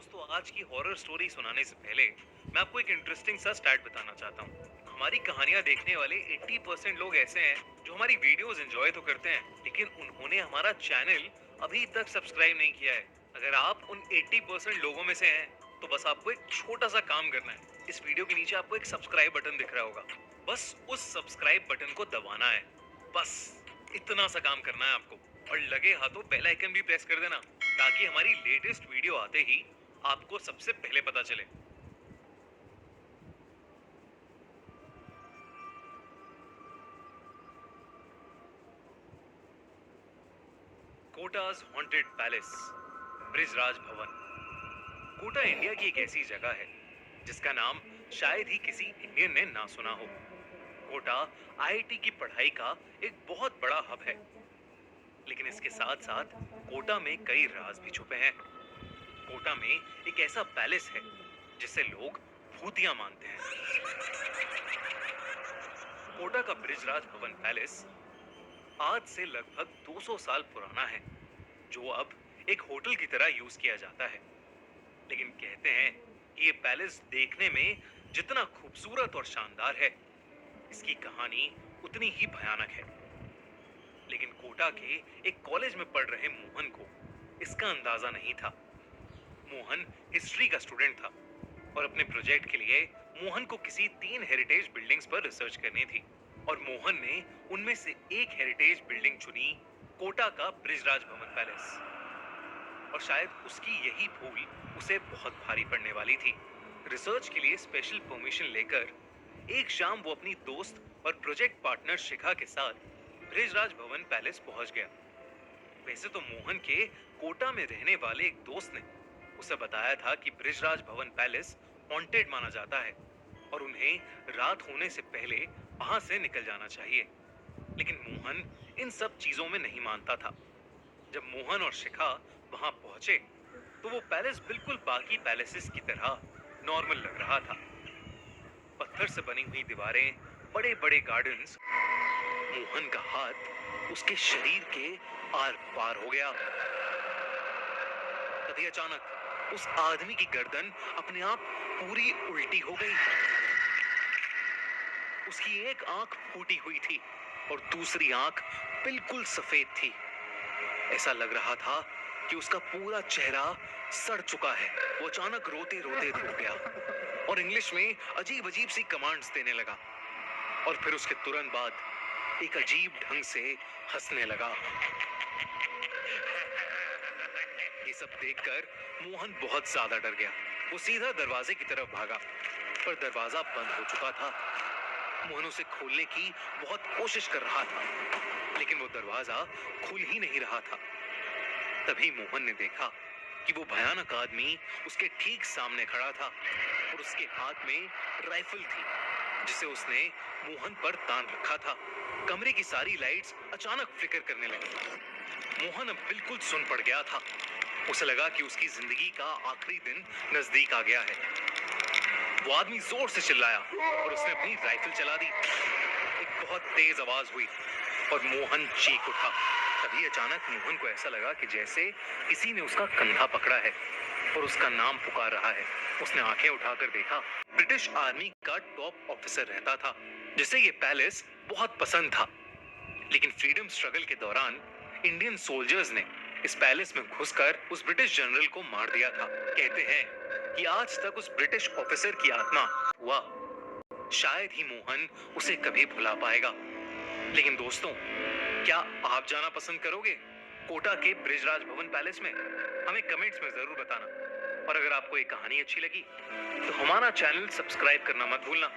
दोस्तों, आज की हॉरर स्टोरी सुनाने से पहले मैं आपको एक इंटरेस्टिंग सा स्टैट बताना चाहता हूँ। हमारी कहानियां देखने वाले 80% लोग ऐसे हैं जो हमारी वीडियोस एंजॉय तो करते हैं, लेकिन उन्होंने हमारा चैनल अभी तक सब्सक्राइब नहीं किया है। अगर आप उन 80% लोगों में से हैं, तो बस आपको एक छोटा सा काम करना है। इस वीडियो के नीचे आपको एक सब्सक्राइब बटन दिख रहा होगा, बस उस सब्सक्राइब बटन को दबाना है। बस इतना सा काम करना है आपको, और लगे हाथों बेल आइकन भी प्रेस कर देना, ताकि हमारी लेटेस्ट वीडियो आते ही आपको सबसे पहले पता चले। कोटा's हॉन्टेड पैलेस, ब्रिजराज भवन। कोटा इंडिया की एक ऐसी जगह है जिसका नाम शायद ही किसी इंडियन ने ना सुना हो। कोटा आईआईटी की पढ़ाई का एक बहुत बड़ा हब है, लेकिन इसके साथ साथ कोटा में कई राज भी छुपे हैं। कोटा में एक ऐसा पैलेस है जिसे लोग भूतिया मानते हैं। कोटा का ब्रिजराज भवन पैलेस आज से लगभग 200 साल पुराना है, जो अब एक होटल की तरह यूज किया जाता है। लेकिन कहते हैं कि ये पैलेस देखने में जितना खूबसूरत और शानदार है, इसकी कहानी उतनी ही भयानक है। लेकिन कोटा के एक कॉलेज में पढ़ रहे मोहन को इसका अंदाजा नहीं था। मोहन हिस्ट्री का स्टूडेंट था, और अपने प्रोजेक्ट के लिए मोहन को किसी 3 हेरिटेज बिल्डिंग्स पर रिसर्च करनी थी, और मोहन ने उनमें से एक हेरिटेज बिल्डिंग चुनी, कोटा का ब्रिजराज भवन पैलेस। और शायद उसकी यही भूल उसे बहुत भारी पड़ने वाली थी। रिसर्च के लिए स्पेशल परमिशन लेकर एक शाम वो अपनी दोस्त और प्रोजेक्ट पार्टनर शिखा के साथ ब्रिजराज भवन पैलेस पहुंच गया। वैसे तो मोहन के कोटा में रहने वाले एक दोस्त ने उसे बताया था कि ब्रिजराज भवन पैलेस हॉन्टेड माना जाता है और उन्हें रात होने से पहले वहां से निकल जाना चाहिए। लेकिन मोहन इन सब चीजों में नहीं मानता था। जब मोहन और शिखा वहां पहुंचे, तो वो पैलेस बिल्कुल बाकी पैलेसेस की तरह नॉर्मल लग रहा था। पत्थर से बनी हुई दीवारें, बड़े बड़े गार्डन्स। मोहन का हाथ उसके शरीर के आर पार हो गया। तभी अचानक उस आदमी की गर्दन अपने आप पूरी उल्टी हो गई। उसकी एक आंख फूटी हुई थी और दूसरी आंख बिल्कुल सफेद थी। ऐसा लग रहा था कि उसका पूरा चेहरा सड़ चुका है। वो अचानक रोते रोते रुक गया और इंग्लिश में अजीब अजीब सी कमांड्स देने लगा, और फिर उसके तुरंत बाद एक अजीब ढंग से हंसने लगा। ये सब देखकर मोहन बहुत ज्यादा डर गया। वो सीधा दरवाजे की तरफ भागा, पर दरवाजा बंद हो चुका था। मोहन उसे खोलने की बहुत कोशिश कर रहा था, लेकिन वो दरवाजा खुल ही नहीं रहा था। तभी मोहन ने देखा कि वो भयानक आदमी उसके ठीक सामने खड़ा था, और उसके हाथ में राइफल थी जिसे उसने मोहन पर तान रखा था। कमरे की सारी लाइट्स अचानक फ्लिकर करने लगी। मोहन अब बिल्कुल सुन पड़ गया था। उसे लगा कि उसकी जिंदगी का आखिरी दिन नजदीक आ गया है। वो आदमी जोर से चिल्लाया और उसने अपनी राइफल चला दी। एक बहुत तेज आवाज हुई और मोहन चीख उठा। तभी अचानक मोहन को ऐसा लगा कि जैसे किसी ने उसका कंधा पकड़ा है और उसका नाम पुकार रहा है। उसने आंखें उठाकर देखा। ब्रिटिश आर्मी का टॉप ऑफिसर रहता था, जिसे ये पैलेस बहुत पसंद था। लेकिन फ्रीडम स्ट्रगल के दौरान इंडियन सोल्जर्स ने इस पैलेस में घुसकर उस ब्रिटिश जनरल को मार दिया था। कहते हैं कि आज तक उस ब्रिटिश ऑफिसर की आत्मा हुआ, शायद ही मोहन उसे कभी भुला पाएगा। लेकिन दोस्तों, क्या आप जाना पसंद करोगे कोटा के ब्रिजराज भवन पैलेस में? हमें कमेंट्स में जरूर बताना। और अगर आपको ये कहानी अच्छी लगी तो हमारा चैनल सब्सक्राइब करना मत भूलना।